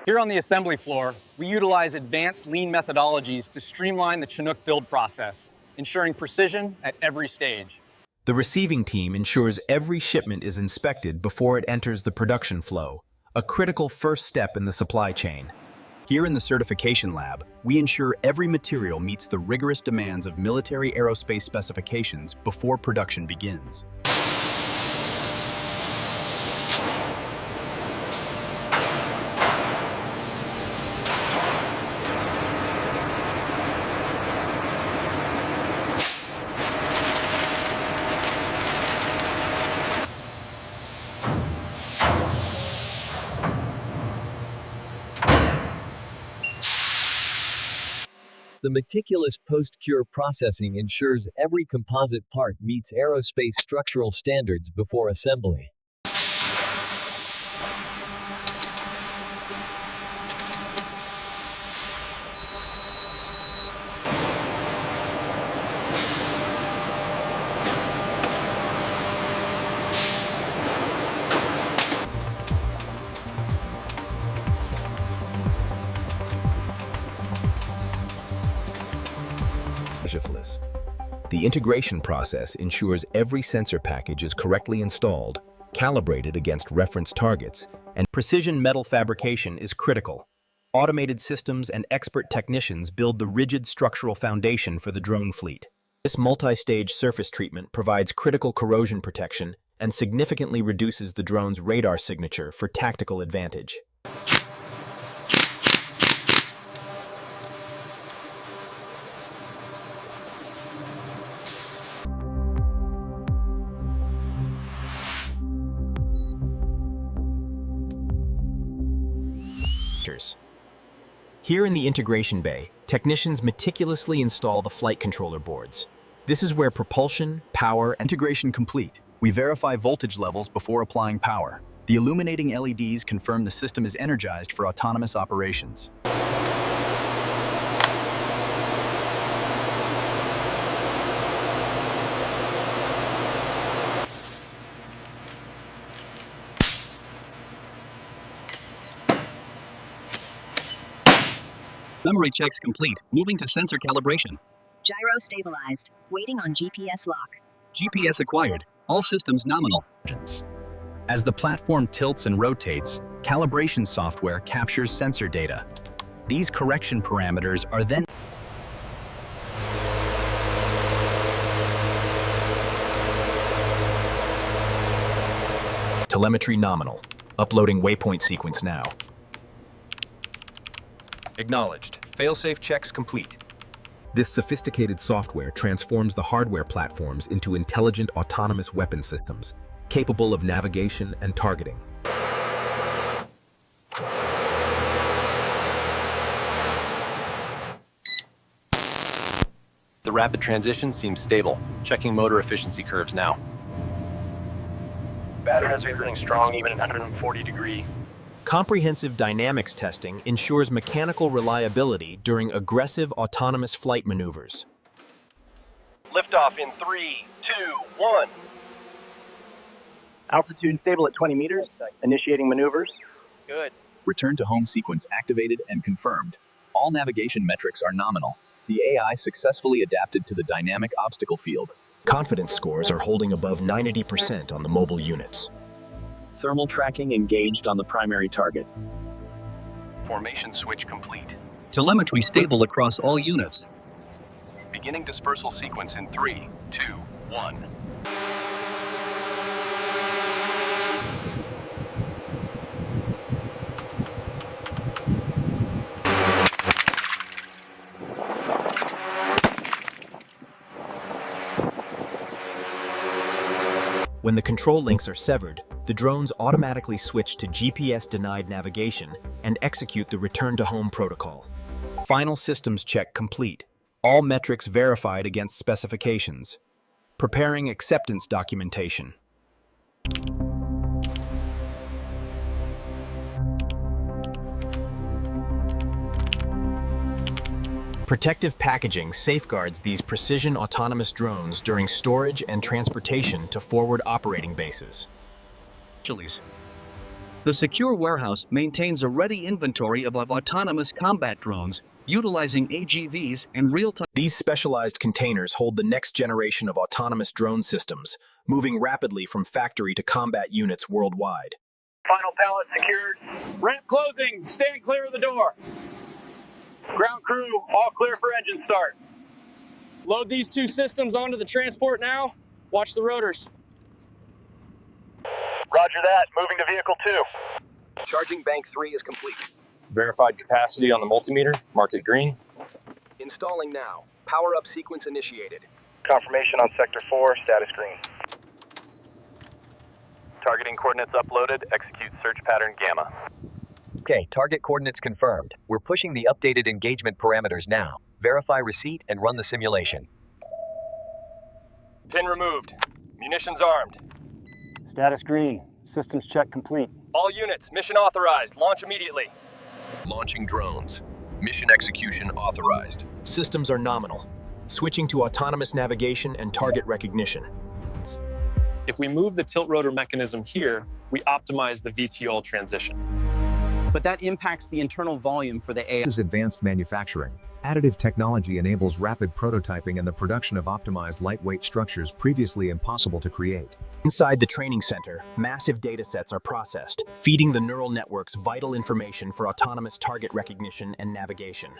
Here on the assembly floor, we utilize advanced lean methodologies to streamline the Chinook build process, ensuring precision at every stage. The receiving team ensures every shipment is inspected before it enters the production flow, a critical first step in the supply chain. Here in the certification lab, we ensure every material meets the rigorous demands of military aerospace specifications before production begins. The meticulous post-cure processing ensures every composite part meets aerospace structural standards before assembly. The integration process ensures every sensor package is correctly installed, calibrated against reference targets, and precision metal fabrication is critical. Automated systems and expert technicians build the rigid structural foundation for the drone fleet. This multi-stage surface treatment provides critical corrosion protection and significantly reduces the drone's radar signature for tactical advantage. Here in the integration bay, technicians meticulously install the flight controller boards. This is where propulsion, power, and Integration complete. We verify voltage levels before applying power. The illuminating LEDs confirm the system is energized for autonomous operations. Memory checks complete. Moving to sensor calibration. Gyro stabilized. Waiting on GPS lock. GPS acquired. All systems nominal. As the platform tilts and rotates, calibration software captures sensor data. These correction parameters are then telemetry nominal. Uploading waypoint sequence now. Acknowledged. Failsafe checks complete. This sophisticated software transforms the hardware platforms into intelligent autonomous weapon systems, capable of navigation and targeting. The rapid transition seems stable. Checking motor efficiency curves now. Battery has been running strong even at 140 degree. Comprehensive dynamics testing ensures mechanical reliability during aggressive autonomous flight maneuvers. Liftoff in 3, 2, 1. Altitude stable at 20 meters. Initiating maneuvers. Good. return to home sequence activated and confirmed. All navigation metrics are nominal. The AI successfully adapted to the dynamic obstacle field. Confidence scores are holding above 90% on the mobile units. Thermal tracking engaged on the primary target. Formation switch complete. Telemetry stable across all units. Beginning dispersal sequence in 3, 2, 1. When the control links are severed, the drones automatically switch to GPS-denied navigation and execute the return-to-home protocol. Final systems check complete. All metrics verified against specifications. Preparing acceptance documentation. Protective packaging safeguards these precision autonomous drones during storage and transportation to forward operating bases. The secure warehouse maintains a ready inventory of autonomous combat drones, utilizing AGVs and real-time. These specialized containers hold the next generation of autonomous drone systems, moving rapidly from factory to combat units worldwide. Final pallet secured. Ramp closing. Stand clear of the door. Ground crew, all clear for engine start. Load these two systems onto the transport now. Watch the rotors. Roger that. Moving to vehicle 2. Charging bank 3 is complete. Verified capacity on the multimeter. Mark it green. Installing now. Power-up sequence initiated. Confirmation on sector 4. Status green. Targeting coordinates uploaded. Execute search pattern Gamma. Okay, target coordinates confirmed. We're pushing the updated engagement parameters now. Verify receipt and run the simulation. Pin removed. Munitions armed. Status green. Systems check complete. All units, mission authorized. Launch immediately. Launching drones. Mission execution authorized. Systems are nominal. Switching to autonomous navigation and target recognition. If we move the tilt rotor mechanism here, we optimize the VTOL transition. But that impacts the internal volume for the AI. This is advanced manufacturing. Additive technology enables rapid prototyping and the production of optimized lightweight structures previously impossible to create. Inside the training center, massive datasets are processed, feeding the neural networks vital information for autonomous target recognition and navigation.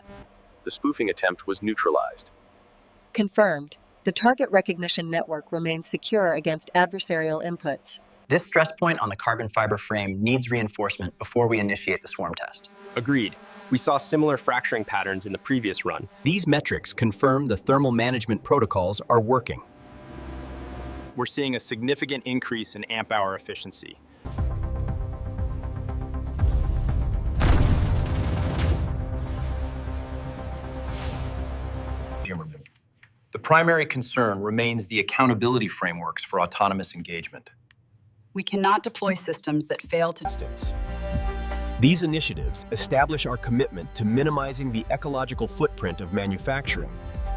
The spoofing attempt was neutralized. Confirmed. The target recognition network remains secure against adversarial inputs. This stress point on the carbon fiber frame needs reinforcement before we initiate the swarm test. Agreed. We saw similar fracturing patterns in the previous run. These metrics confirm the thermal management protocols are working. We're seeing a significant increase in amp-hour efficiency. The primary concern remains the accountability frameworks for autonomous engagement. We cannot deploy systems that fail to. These initiatives establish our commitment to minimizing the ecological footprint of manufacturing,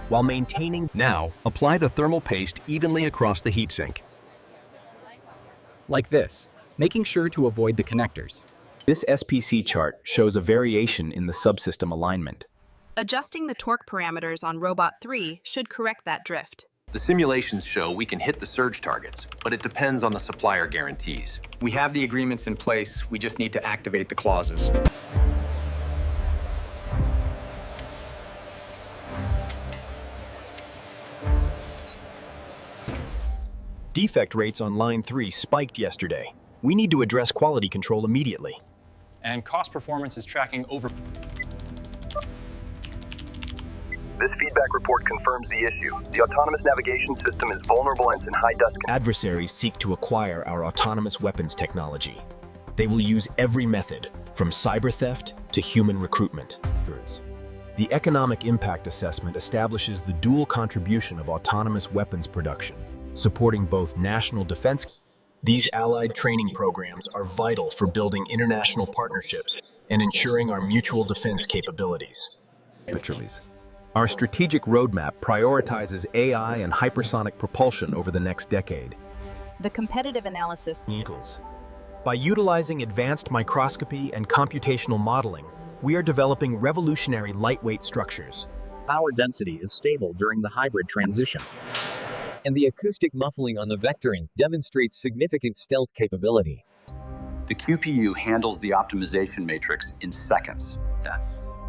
while maintaining. Now, apply the thermal paste evenly across the heatsink. Like this, making sure to avoid the connectors. This SPC chart shows a variation in the subsystem alignment. Adjusting the torque parameters on Robot 3 should correct that drift. The simulations show we can hit the surge targets, but it depends on the supplier guarantees. We have the agreements in place, we just need to activate the clauses. Defect rates on line 3 spiked yesterday. We need to address quality control immediately. And cost performance is tracking over. This feedback report confirms the issue. The autonomous navigation system is vulnerable and it's in high dust. Adversaries seek to acquire our autonomous weapons technology. They will use every method, from cyber theft to human recruitment. The economic impact assessment establishes the dual contribution of autonomous weapons production, supporting both national defense. These allied training programs are vital for building international partnerships and ensuring our mutual defense capabilities. Our strategic roadmap prioritizes AI and hypersonic propulsion over the next decade. The competitive analysis. By utilizing advanced microscopy and computational modeling, we are developing revolutionary lightweight structures. Power density is stable during the hybrid transition. And the acoustic muffling on the vectoring demonstrates significant stealth capability. The QPU handles the optimization matrix in seconds.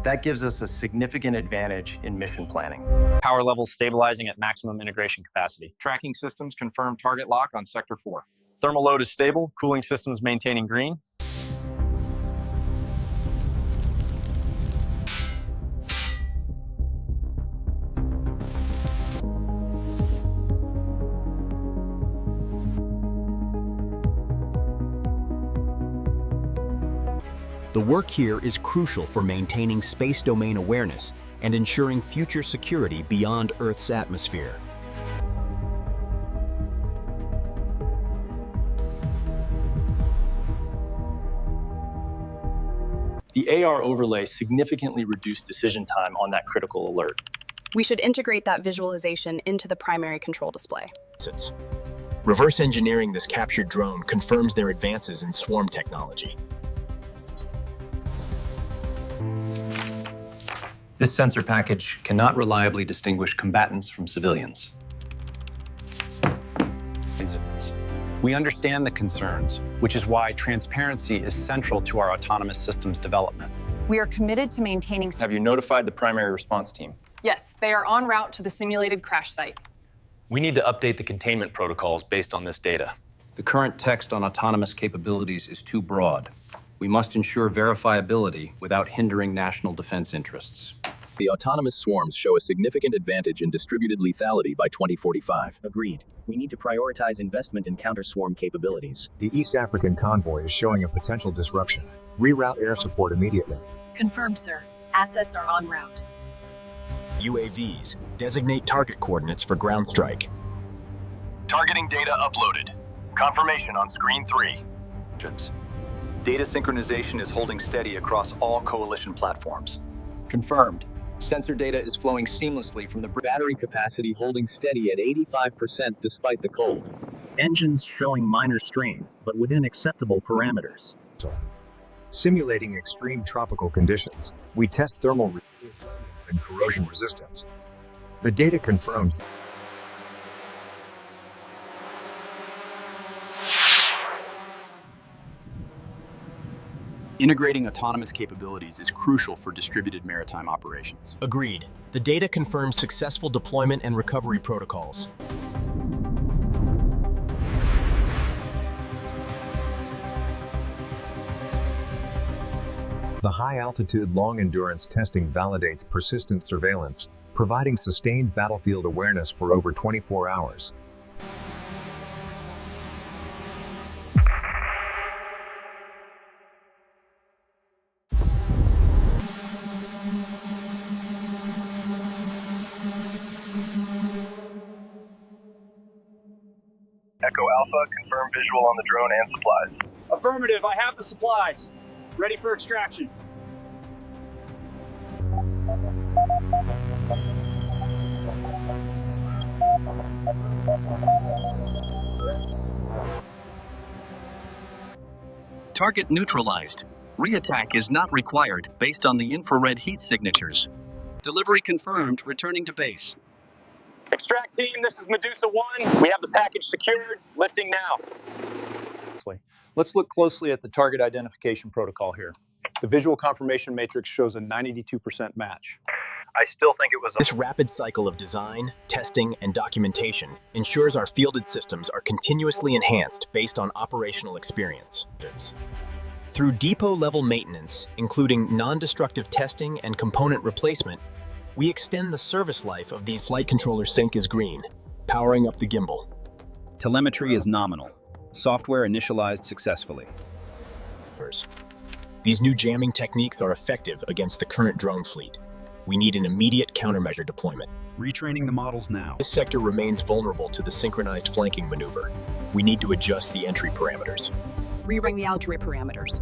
That gives us a significant advantage in mission planning. Power levels stabilizing at maximum integration capacity. Tracking systems confirm target lock on Sector 4. Thermal load is stable, cooling systems maintaining green. The work here is crucial for maintaining space domain awareness and ensuring future security beyond Earth's atmosphere. The AR overlay significantly reduced decision time on that critical alert. We should integrate that visualization into the primary control display. Reverse engineering this captured drone confirms their advances in swarm technology. This sensor package cannot reliably distinguish combatants from civilians. We understand the concerns, which is why transparency is central to our autonomous systems development. We are committed to maintaining... Have you notified the primary response team? Yes, they are en route to the simulated crash site. We need to update the containment protocols based on this data. The current text on autonomous capabilities is too broad. We must ensure verifiability without hindering national defense interests. The autonomous swarms show a significant advantage in distributed lethality by 2045. Agreed. We need to prioritize investment in counter-swarm capabilities. The East African convoy is showing a potential disruption. Reroute air support immediately. Confirmed, sir. Assets are en route. UAVs. Designate target coordinates for ground strike. Targeting data uploaded. Confirmation on screen 3. Data synchronization is holding steady across all coalition platforms. Confirmed. Sensor data is flowing seamlessly from the battery capacity holding steady at 85% despite the cold. Engines showing minor strain, but within acceptable parameters. Simulating extreme tropical conditions, we test thermal resilience and corrosion resistance. The data confirms Integrating autonomous capabilities is crucial for distributed maritime operations. Agreed. The data confirms successful deployment and recovery protocols. the high-altitude long-endurance testing validates persistent surveillance, providing sustained battlefield awareness for over 24 hours. Echo Alpha, confirm visual on the drone and supplies. Affirmative, I have the supplies. Ready for extraction. Target neutralized. Reattack is not required based on the infrared heat signatures. Delivery confirmed, returning to base. Extract team, this is Medusa 1. We have the package secured. Lifting now. Let's look closely at the target identification protocol here. The visual confirmation matrix shows a 92% match. I still think it was This rapid cycle of design, testing, and documentation ensures our fielded systems are continuously enhanced based on operational experience. Through depot-level maintenance, including non-destructive testing and component replacement, we extend the service life of these. Flight controller sync is green, powering up the gimbal. Telemetry is nominal. Software initialized successfully. These new jamming techniques are effective against the current drone fleet. We need an immediate countermeasure deployment. Retraining the models now. This sector remains vulnerable to the synchronized flanking maneuver. We need to adjust the entry parameters. Rerun the entry parameters.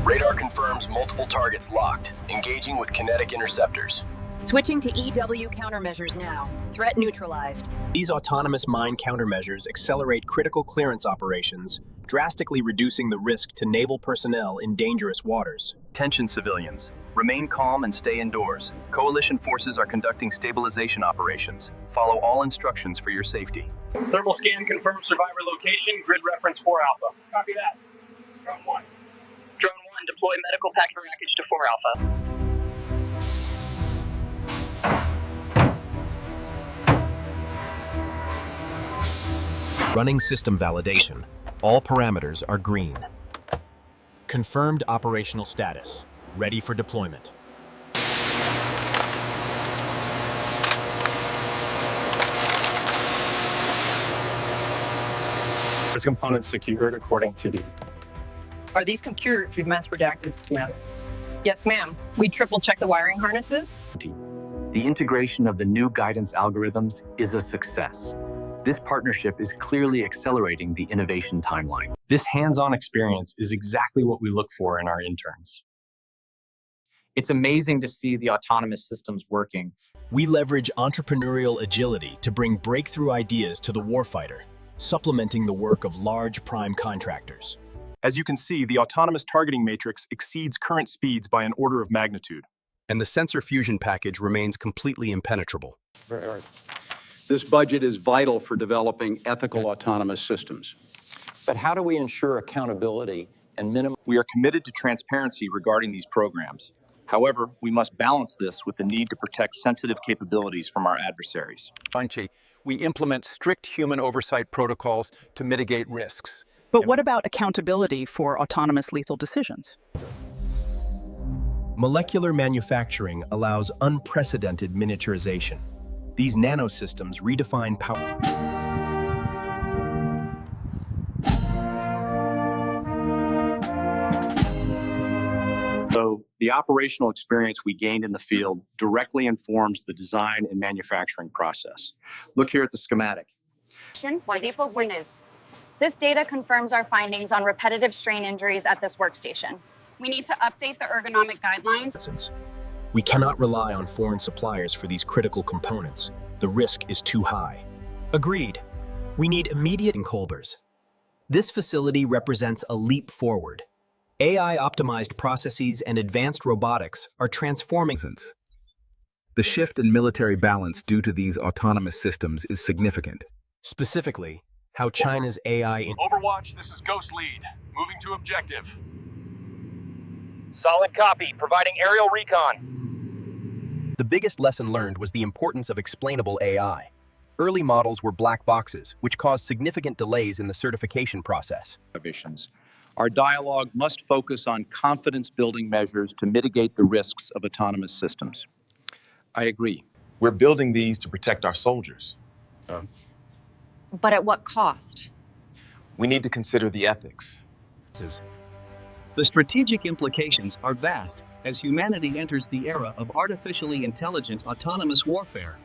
Radar confirms multiple targets locked, engaging with kinetic interceptors. Switching to EW countermeasures now. Threat neutralized. These autonomous mine countermeasures accelerate critical clearance operations, drastically reducing the risk to naval personnel in dangerous waters. Attention civilians. Remain calm and stay indoors. Coalition forces are conducting stabilization operations. Follow all instructions for your safety. Thermal scan confirms survivor location. Grid reference 4 Alpha. Copy that. Drone 1. Drone 1, deploy medical package to 4 Alpha. Running system validation. All parameters are green. Confirmed operational status. Ready for deployment. There's components secured according to the... Are these secured to mass redacted, ma'am? Yes, ma'am. We triple check the wiring harnesses. The integration of the new guidance algorithms is a success. This partnership is clearly accelerating the innovation timeline. This hands-on experience is exactly what we look for in our interns. It's amazing to see the autonomous systems working. We leverage entrepreneurial agility to bring breakthrough ideas to the warfighter. supplementing the work of large prime contractors. As you can see, the autonomous targeting matrix exceeds current speeds by an order of magnitude. And the sensor fusion package remains completely impenetrable. This budget is vital for developing ethical autonomous systems. But how do we ensure accountability and minimum? We are committed to transparency regarding these programs. However, we must balance this with the need to protect sensitive capabilities from our adversaries. We implement strict human oversight protocols to mitigate risks. But what about accountability for autonomous lethal decisions? Molecular manufacturing allows unprecedented miniaturization. These nanosystems redefine power. So, the operational experience we gained in the field directly informs the design and manufacturing process. Look here at the schematic. This data confirms our findings on repetitive strain injuries at this workstation. We need to update the ergonomic guidelines. We cannot rely on foreign suppliers for these critical components. The risk is too high. Agreed. We need immediate Colbers. This facility represents a leap forward. AI-optimized processes and advanced robotics are transforming. The shift in military balance due to these autonomous systems is significant. Specifically, how China's AI... Overwatch, this is Ghost Lead. Moving to objective. Solid copy. Providing aerial recon. The biggest lesson learned was the importance of explainable AI. Early models were black boxes, which caused significant delays in the certification process. Our dialogue must focus on confidence-building measures to mitigate the risks of autonomous systems. I agree. We're building these to protect our soldiers. But at what cost? We need to consider the ethics. The strategic implications are vast as humanity enters the era of artificially intelligent autonomous warfare.